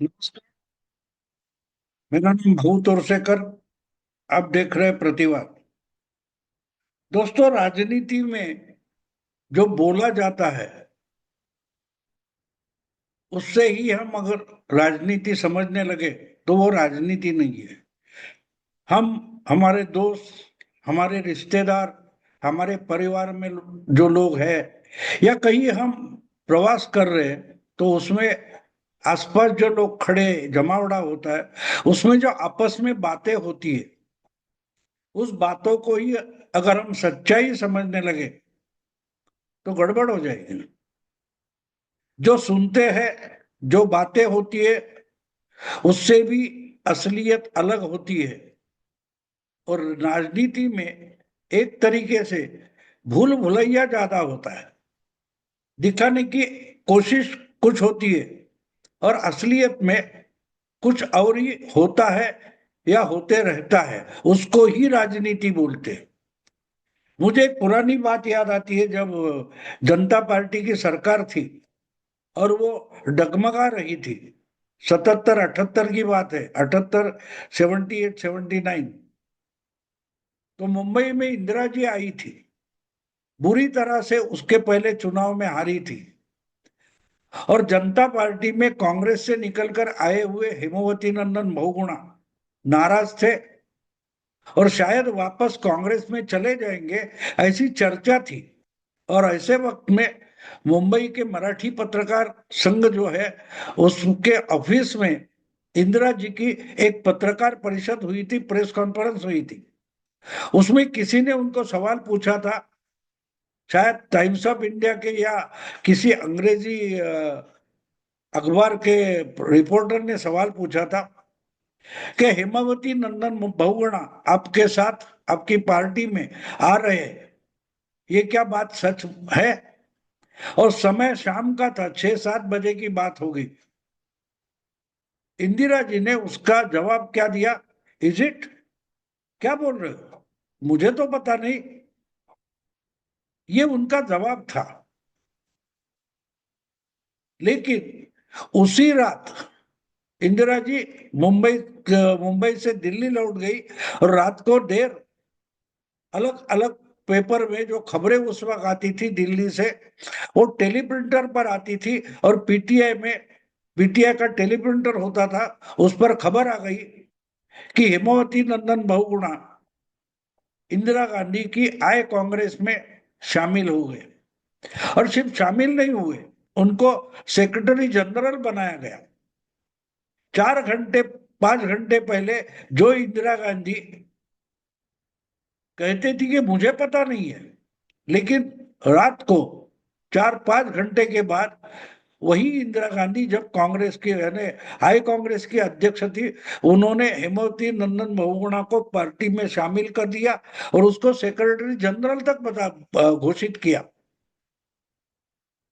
नमस्कार। मेरा नाम भू तोरसेकर। आप देख रहे हैं प्रतिवाद। दोस्तों, राजनीति में जो बोला जाता है उससे ही हम अगर राजनीति समझने लगे तो वो राजनीति नहीं है। हम, हमारे दोस्त, हमारे रिश्तेदार, हमारे परिवार में जो लोग हैं, या कहीं हम प्रवास कर रहे हैं तो उसमें आसपास जो लोग खड़े जमावड़ा होता है, उसमें जो आपस में बातें होती है, उस बातों को ही अगर हम सच्चाई समझने लगे तो गड़बड़ हो जाएगी। जो सुनते हैं, जो बातें होती है, उससे भी असलियत अलग होती है। और राजनीति में एक तरीके से भूल भुलैया ज्यादा होता है। दिखाने की कोशिश कुछ होती है और असलियत में कुछ और ही होता है या होते रहता है। उसको ही राजनीति बोलते हैं। मुझे एक पुरानी बात याद आती है, जब जनता पार्टी की सरकार थी और वो डगमगा रही थी। 77-78 की बात है, 78, 78, 79। तो मुंबई में इंदिरा जी आई थी। बुरी तरह से उसके पहले चुनाव में हारी थी। और जनता पार्टी में कांग्रेस से निकलकर आए हुए हेमावती नंदन बहुगुणा नाराज थे और शायद वापस कांग्रेस में चले जाएंगे, ऐसी चर्चा थी। और ऐसे वक्त में मुंबई के मराठी पत्रकार संघ जो है, उसके ऑफिस में इंदिरा जी की एक पत्रकार परिषद हुई थी, प्रेस कॉन्फ्रेंस हुई थी। उसमें किसी ने उनको सवाल पूछा था, शायद टाइम्स ऑफ इंडिया के या किसी अंग्रेजी अखबार के रिपोर्टर ने सवाल पूछा था कि हेमावती नंदन बहुगुणा आपके साथ, आपकी पार्टी में आ रहे हैं, ये क्या बात सच है? और समय शाम का था, 6-7 बजे की बात होगी। इंदिरा जी ने उसका जवाब क्या दिया? Is it? क्या बोल रहे हो, मुझे तो पता नहीं। ये उनका जवाब था। लेकिन उसी रात इंदिरा जी मुंबई मुंबई से दिल्ली लौट गई। और रात को देर, अलग अलग पेपर में जो खबरें उस वक्त आती थी दिल्ली से, वो टेलीप्रिंटर पर आती थी। और पीटीआई में, पीटीआई का टेलीप्रिंटर होता था, उस पर खबर आ गई कि हेमावती नंदन बहुगुणा इंदिरा गांधी की आय कांग्रेस में शामिल हो गए। और सिर्फ शामिल नहीं हुए, उनको सेक्रेटरी जनरल बनाया गया। 4 घंटे, 5 घंटे पहले जो इंदिरा गांधी कहते थे कि मुझे पता नहीं है, लेकिन रात को 4-5 घंटे के बाद वही इंदिरा गांधी, जब कांग्रेस की, यानी हाई कांग्रेस की अध्यक्ष थी, उन्होंने हेमावती नंदन बहुगुणा को पार्टी में शामिल कर दिया और उसको सेक्रेटरी जनरल तक बता घोषित किया।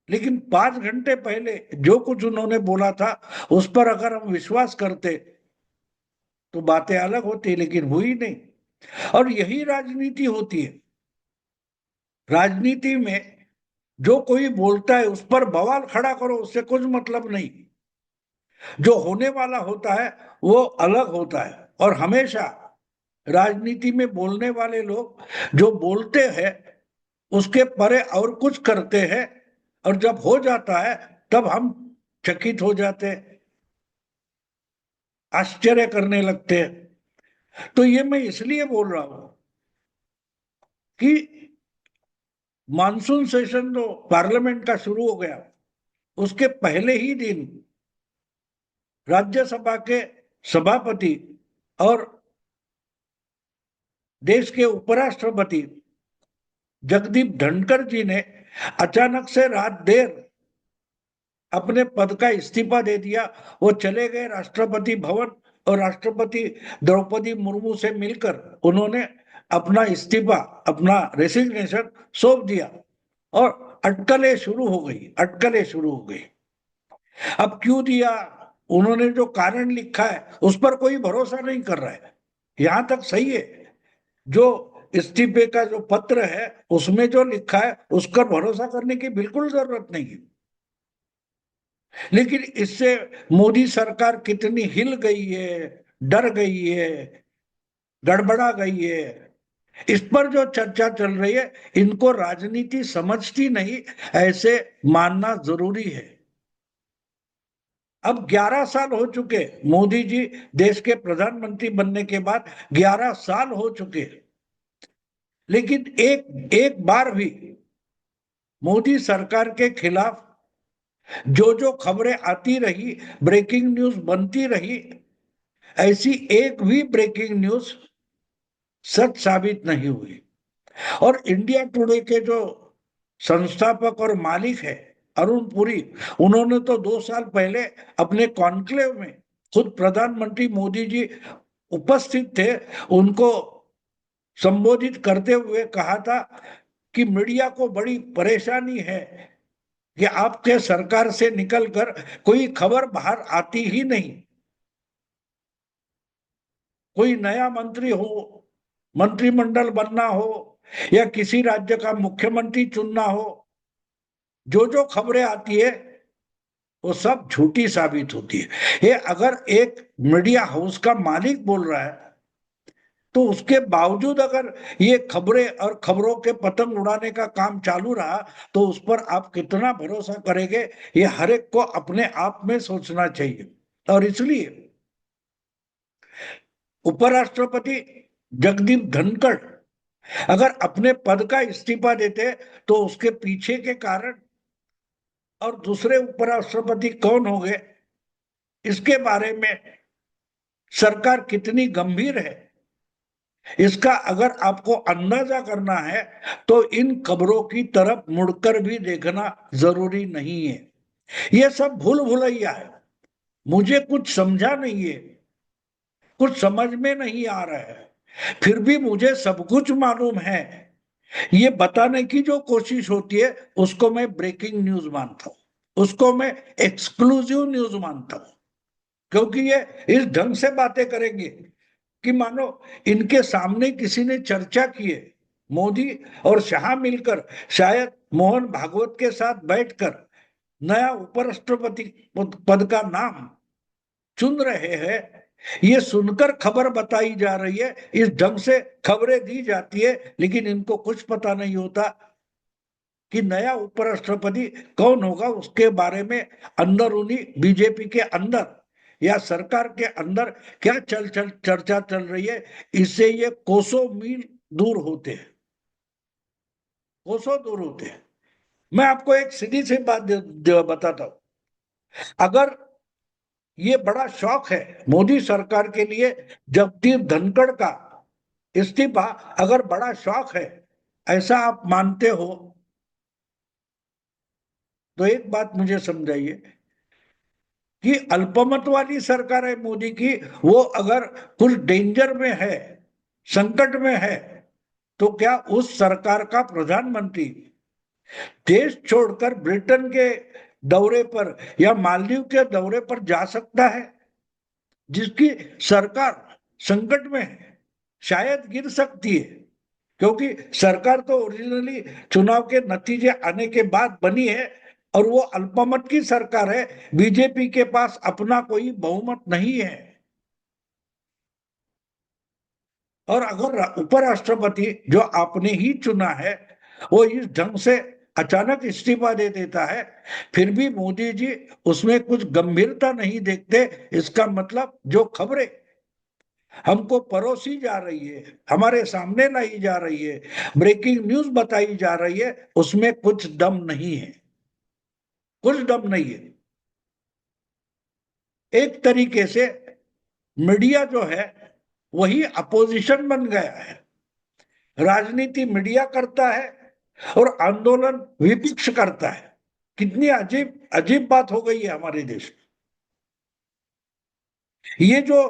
लेकिन 5 घंटे पहले जो कुछ उन्होंने बोला था, उस पर अगर हम विश्वास करते तो बातें अलग होती, लेकिन हुई नहीं। और यही राजनीति होती है। राजनीति में जो कोई बोलता है उस पर बवाल खड़ा करो, उससे कुछ मतलब नहीं। जो होने वाला होता है वो अलग होता है। और हमेशा राजनीति में बोलने वाले लोग जो बोलते हैं उसके परे और कुछ करते हैं। और जब हो जाता है तब हम चकित हो जाते हैं, आश्चर्य करने लगते हैं। तो ये मैं इसलिए बोल रहा हूं कि मानसून सेशन जो पार्लियामेंट का शुरू हो गया, उसके पहले ही दिन राज्यसभा के सभापति और देश के उपराष्ट्रपति जगदीप धनखड़ जी ने अचानक से रात देर अपने पद का इस्तीफा दे दिया। वो चले गए राष्ट्रपति भवन और राष्ट्रपति द्रौपदी मुर्मू से मिलकर उन्होंने अपना इस्तीफा, अपना रेसिग्नेशन सौंप दिया। और अटकलें शुरू हो गई, अटकलें शुरू हो गई। अब क्यों दिया, उन्होंने जो कारण लिखा है उस पर कोई भरोसा नहीं कर रहा है। यहां तक सही है, जो इस्तीफे का जो पत्र है उसमें जो लिखा है उस पर भरोसा करने की बिल्कुल जरूरत नहीं है। लेकिन इससे मोदी सरकार कितनी हिल गई है, डर गई है, गड़बड़ा गई है, इस पर जो चर्चा चल रही है, इनको राजनीति समझती नहीं, ऐसे मानना जरूरी है। अब 11 साल हो चुके मोदी जी देश के प्रधानमंत्री बनने के बाद, 11 साल हो चुके, लेकिन एक एक बार भी मोदी सरकार के खिलाफ जो जो खबरें आती रही, ब्रेकिंग न्यूज बनती रही, ऐसी एक भी ब्रेकिंग न्यूज सच साबित नहीं हुई। और इंडिया टुडे के जो संस्थापक और मालिक है अरुण पुरी, उन्होंने तो 2 साल पहले अपने कॉन्क्लेव में खुद प्रधानमंत्री मोदी जी उपस्थित थे, उनको संबोधित करते हुए कहा था कि मीडिया को बड़ी परेशानी है कि आपके सरकार से निकलकर कोई खबर बाहर आती ही नहीं। कोई नया मंत्री हो, मंत्रिमंडल बनना हो, या किसी राज्य का मुख्यमंत्री चुनना हो, जो जो खबरें आती है वो सब झूठी साबित होती है। ये अगर एक मीडिया हाउस का मालिक बोल रहा है, तो उसके बावजूद अगर ये खबरें और खबरों के पतंग उड़ाने का काम चालू रहा, तो उस पर आप कितना भरोसा करेंगे, ये हर एक को अपने आप में सोचना चाहिए। और इसलिए उपराष्ट्रपति जगदीप धनखड़ अगर अपने पद का इस्तीफा देते, तो उसके पीछे के कारण और दूसरे उपराष्ट्रपति कौन होंगे, इसके बारे में सरकार कितनी गंभीर है, इसका अगर आपको अंदाजा करना है, तो इन खबरों की तरफ मुड़कर भी देखना जरूरी नहीं है। ये सब भूल भुलैया है, मुझे कुछ समझा नहीं है, कुछ समझ में नहीं आ रहा है, फिर भी मुझे सब कुछ मालूम है, ये बताने की जो कोशिश होती है, उसको मैं ब्रेकिंग न्यूज मानता हूं, उसको मैं एक्सक्लूसिव न्यूज मानता हूं। क्योंकि ये इस ढंग से बातें करेंगे कि मानो इनके सामने किसी ने चर्चा की है, मोदी और शाह मिलकर शायद मोहन भागवत के साथ बैठकर नया उपराष्ट्रपति पद का नाम चुन रहे हैं। ये सुनकर खबर बताई जा रही है, इस ढंग से खबरें दी जाती है, लेकिन इनको कुछ पता नहीं होता कि नया उपराष्ट्रपति कौन होगा, उसके बारे में अंदरूनी बीजेपी के अंदर या सरकार के अंदर क्या चर्चा चल रही है, इससे ये कोसों मील दूर होते हैं, कोसों दूर होते हैं। मैं आपको एक सीधी सी बात बताता हूं, अगर ये बड़ा शौक है मोदी सरकार के लिए, जगदीप धनखड़ का इस्तीफा अगर बड़ा शौक है, ऐसा आप मानते हो, तो एक बात मुझे समझाइए कि अल्पमत वाली सरकार है मोदी की, वो अगर कुछ डेंजर में है, संकट में है, तो क्या उस सरकार का प्रधानमंत्री देश छोड़कर ब्रिटेन के दौरे पर या मालदीव के दौरे पर जा सकता है, जिसकी सरकार संकट में है, शायद गिर सकती है, क्योंकि सरकार तो ओरिजिनली चुनाव के नतीजे आने के बाद बनी है, और वो अल्पमत की सरकार है, बीजेपी के पास अपना कोई बहुमत नहीं है। और अगर उपराष्ट्रपति जो आपने ही चुना है, वो इस ढंग से अचानक इस्तीफा दे देता है, फिर भी मोदी जी उसमें कुछ गंभीरता नहीं देखते, इसका मतलब जो खबरें हमको परोसी जा रही है, हमारे सामने लाई जा रही है, ब्रेकिंग न्यूज बताई जा रही है, उसमें कुछ दम नहीं है, कुछ दम नहीं है। एक तरीके से मीडिया जो है वही अपोजिशन बन गया है, राजनीति मीडिया करता है और आंदोलन विपक्ष करता है। कितनी अजीब अजीब बात हो गई है हमारे देश में। ये जो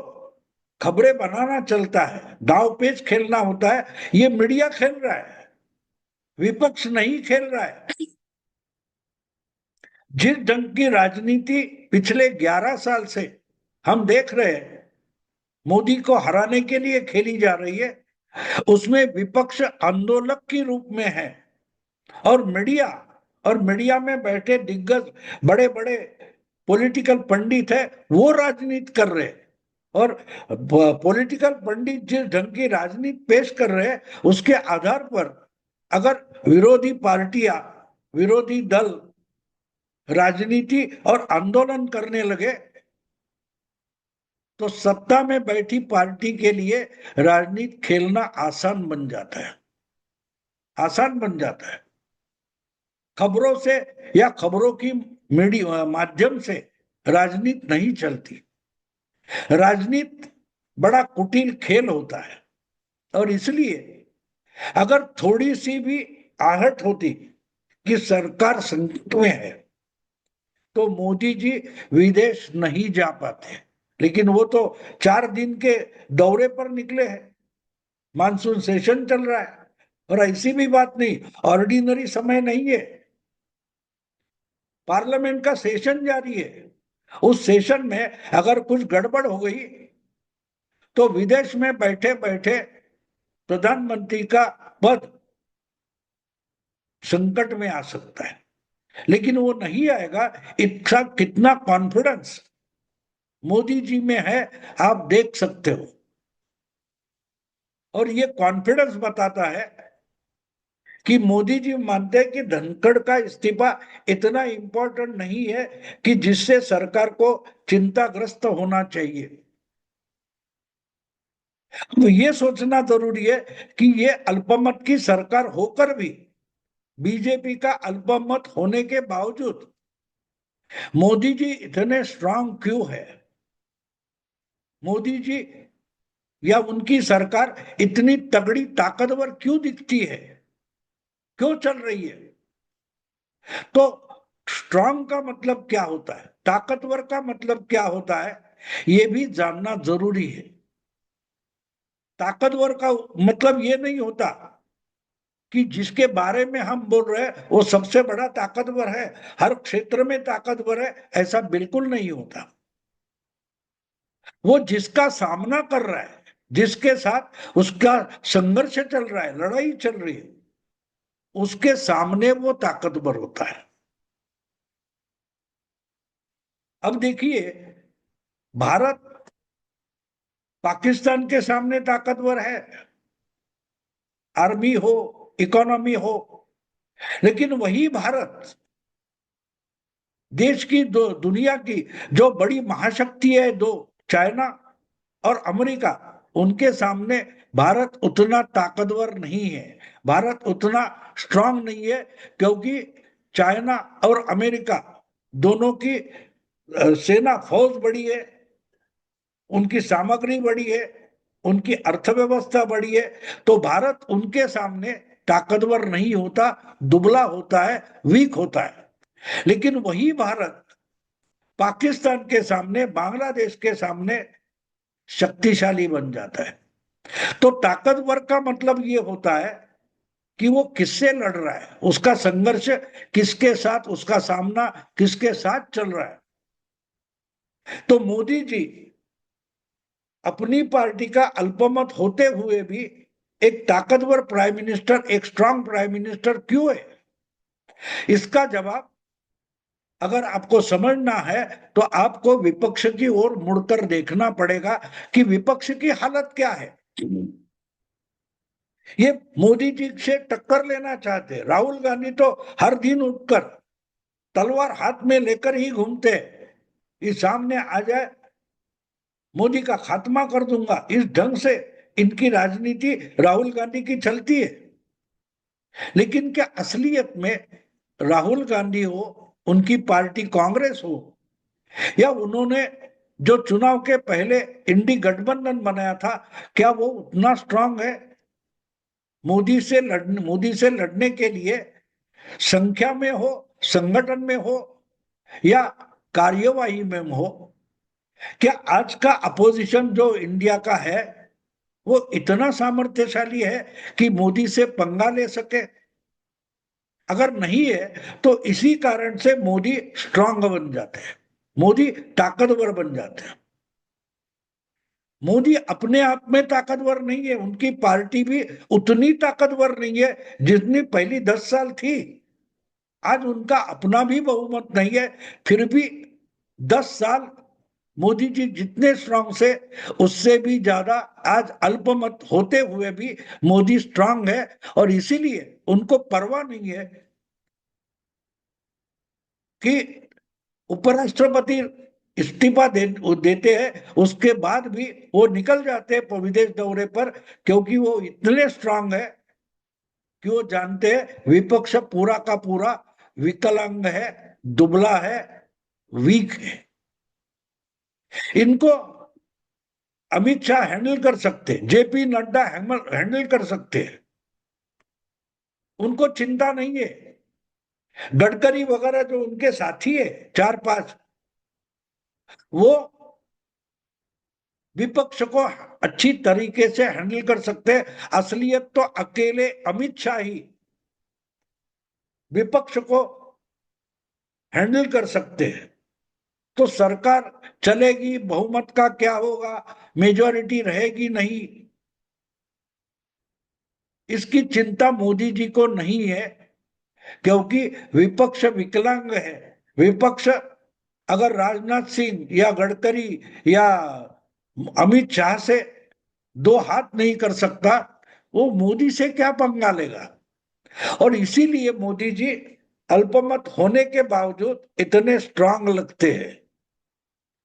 खबरें बनाना चलता है, दाव पेच खेलना होता है, ये मीडिया खेल रहा है, विपक्ष नहीं खेल रहा है। जिस ढंग की राजनीति पिछले 11 साल से हम देख रहे हैं, मोदी को हराने के लिए खेली जा रही है, उसमें विपक्ष आंदोलक के रूप में है, और मीडिया में बैठे दिग्गज बड़े बड़े पॉलिटिकल पंडित है वो राजनीति कर रहे हैं, और पॉलिटिकल पंडित जिस ढंग की राजनीति पेश कर रहे हैं उसके आधार पर अगर विरोधी पार्टियां, विरोधी दल राजनीति और आंदोलन करने लगे तो सत्ता में बैठी पार्टी के लिए राजनीति खेलना आसान बन जाता है, आसान बन जाता है। खबरों से या खबरों की मीडिया माध्यम से राजनीति नहीं चलती। राजनीति बड़ा कुटिल खेल होता है, और इसलिए अगर थोड़ी सी भी आहट होती कि सरकार संकट में है तो मोदी जी विदेश नहीं जा पाते, लेकिन वो तो 4 दिन के दौरे पर निकले हैं, मानसून सेशन चल रहा है, और ऐसी भी बात नहीं, ऑर्डिनरी समय नहीं है, पार्लियामेंट का सेशन जारी है। उस सेशन में अगर कुछ गड़बड़ हो गई तो विदेश में बैठे बैठे प्रधानमंत्री का पद संकट में आ सकता है, लेकिन वो नहीं आएगा। इतना कितना कॉन्फिडेंस मोदी जी में है आप देख सकते हो, और ये कॉन्फिडेंस बताता है कि मोदी जी मानते हैं कि धनखड़ का इस्तीफा इतना इंपॉर्टेंट नहीं है कि जिससे सरकार को चिंताग्रस्त होना चाहिए। तो ये सोचना जरूरी है कि ये अल्पमत की सरकार होकर भी, बीजेपी का अल्पमत होने के बावजूद मोदी जी इतने स्ट्रांग क्यों है, मोदी जी या उनकी सरकार इतनी तगड़ी ताकतवर क्यों दिखती है, क्यों चल रही है। तो स्ट्रांग का मतलब क्या होता है, ताकतवर का मतलब क्या होता है, ये भी जानना जरूरी है। ताकतवर का मतलब ये नहीं होता कि जिसके बारे में हम बोल रहे हैं वो सबसे बड़ा ताकतवर है, हर क्षेत्र में ताकतवर है, ऐसा बिल्कुल नहीं होता। वो जिसका सामना कर रहा है, जिसके साथ उसका संघर्ष चल रहा है, लड़ाई चल रही है, उसके सामने वो ताकतवर होता है। अब देखिए, भारत पाकिस्तान के सामने ताकतवर है, आर्मी हो, इकोनॉमी हो, लेकिन वही भारत देश की दो, दुनिया की जो बड़ी महाशक्ति है दो, चाइना और अमेरिका, उनके सामने भारत उतना ताकतवर नहीं है, भारत उतना स्ट्रांग नहीं है, क्योंकि चाइना और अमेरिका दोनों की सेना फौज बड़ी है, उनकी सामग्री बड़ी है, उनकी अर्थव्यवस्था बड़ी है, तो भारत उनके सामने ताकतवर नहीं होता, दुबला होता है, वीक होता है। लेकिन वही भारत पाकिस्तान के सामने, बांग्लादेश के सामने शक्तिशाली बन जाता है। तो ताकतवर का मतलब ये होता है कि वो किससे लड़ रहा है, उसका संघर्ष किसके साथ, उसका सामना किसके साथ चल रहा है। तो मोदी जी अपनी पार्टी का अल्पमत होते हुए भी एक ताकतवर प्राइम मिनिस्टर, एक स्ट्रांग प्राइम मिनिस्टर क्यों है, इसका जवाब अगर आपको समझना है तो आपको विपक्ष की ओर मुड़कर देखना पड़ेगा कि विपक्ष की हालत क्या है। ये मोदी जी से टक्कर लेना चाहते, राहुल गांधी तो हर दिन उठकर तलवार हाथ में लेकर ही घूमते, इस सामने आ जाए मोदी का खात्मा कर दूंगा, इस ढंग से इनकी राजनीति राहुल गांधी की चलती है। लेकिन क्या असलियत में राहुल गांधी हो, उनकी पार्टी कांग्रेस हो, या उन्होंने जो चुनाव के पहले इंडी गठबंधन बनाया था, क्या वो उतना स्ट्रांग है मोदी से लड़ने के लिए, संख्या में हो, संगठन में हो, या कार्यवाही में हो। क्या आज का अपोजिशन जो इंडिया का है वो इतना सामर्थ्यशाली है कि मोदी से पंगा ले सके? अगर नहीं है तो इसी कारण से मोदी स्ट्रांग बन जाते हैं, मोदी ताकतवर बन जाते हैं। मोदी अपने आप में ताकतवर नहीं है, उनकी पार्टी भी उतनी ताकतवर नहीं है जितनी पहली 10 साल थी। आज उनका अपना भी बहुमत नहीं है, फिर भी 10 साल मोदी जी जितने स्ट्रांग से उससे भी ज्यादा आज अल्पमत होते हुए भी मोदी स्ट्रांग है, और इसीलिए उनको परवाह नहीं है कि उपराष्ट्रपति इस्तीफा देते हैं, उसके बाद भी वो निकल जाते हैं विदेश दौरे पर, क्योंकि वो इतने स्ट्रांग है कि वो जानते हैं विपक्ष पूरा का पूरा विकलांग है, दुबला है, वीक है। इनको अमित शाह हैंडल कर सकते हैं, जेपी नड्डा हैंडल कर सकते हैं, उनको चिंता नहीं है। गडकरी वगैरह जो उनके साथी है, 4-5, वो विपक्ष को अच्छी तरीके से हैंडल कर सकते हैं। असलियत तो अकेले अमित शाह ही विपक्ष को हैंडल कर सकते हैं। तो सरकार चलेगी, बहुमत का क्या होगा, मेजॉरिटी रहेगी नहीं, इसकी चिंता मोदी जी को नहीं है, क्योंकि विपक्ष विकलांग है। विपक्ष अगर राजनाथ सिंह या गडकरी या अमित शाह से दो हाथ नहीं कर सकता, वो मोदी से क्या पंगा लेगा। और इसीलिए मोदी जी अल्पमत होने के बावजूद इतने स्ट्रांग लगते हैं,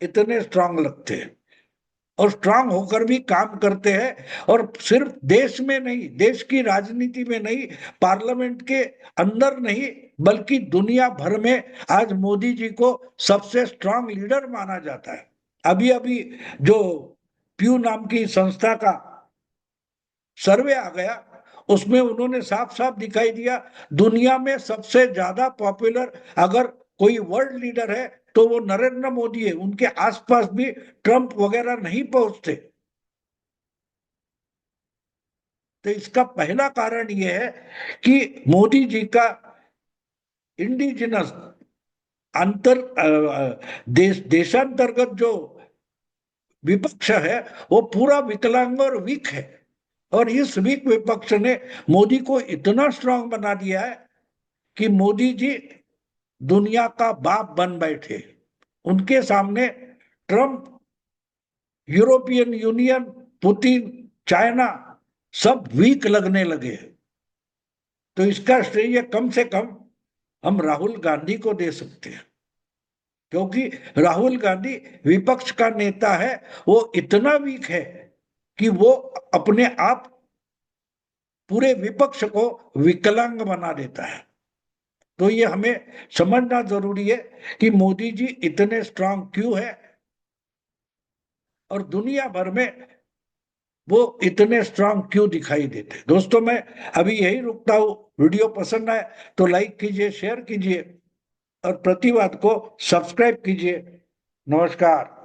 इतने स्ट्रांग लगते हैं, और स्ट्रांग होकर भी काम करते हैं। और सिर्फ देश में नहीं, देश की राजनीति में नहीं, पार्लियामेंट के अंदर नहीं, बल्कि दुनिया भर में आज मोदी जी को सबसे स्ट्रांग लीडर माना जाता है। अभी अभी जो प्यू नाम की संस्था का सर्वे आ गया, उसमें उन्होंने साफ साफ दिखाई दिया, दुनिया में सबसे ज्यादा पॉपुलर अगर कोई वर्ल्ड लीडर है तो वो नरेंद्र मोदी है, उनके आसपास भी ट्रंप वगैरह नहीं पहुंचते। तो इसका पहला कारण यह है कि मोदी जी का इंडिजिनस अंतर देशांतर्गत जो विपक्ष है वो पूरा विकलांग और वीक है। और इस वीक विपक्ष ने मोदी को इतना स्ट्रांग बना दिया है कि मोदी जी दुनिया का बाप बन बैठे। उनके सामने Trump, European union, Putin, China सब वीक लगने लगे। तो इसका श्रेय कम से कम हम राहुल गांधी को दे सकते हैं, क्योंकि राहुल गांधी विपक्ष का नेता है, वो इतना वीक है कि वो अपने आप पूरे विपक्ष को विकलांग बना देता है। तो ये हमें समझना जरूरी है कि मोदी जी इतने स्ट्रांग क्यों है, और दुनिया भर में वो इतने स्ट्रांग क्यों दिखाई देते। दोस्तों, मैं अभी यही रुकता हूं। वीडियो पसंद आए तो लाइक कीजिए, शेयर कीजिए, और प्रतिवाद को सब्सक्राइब कीजिए। नमस्कार।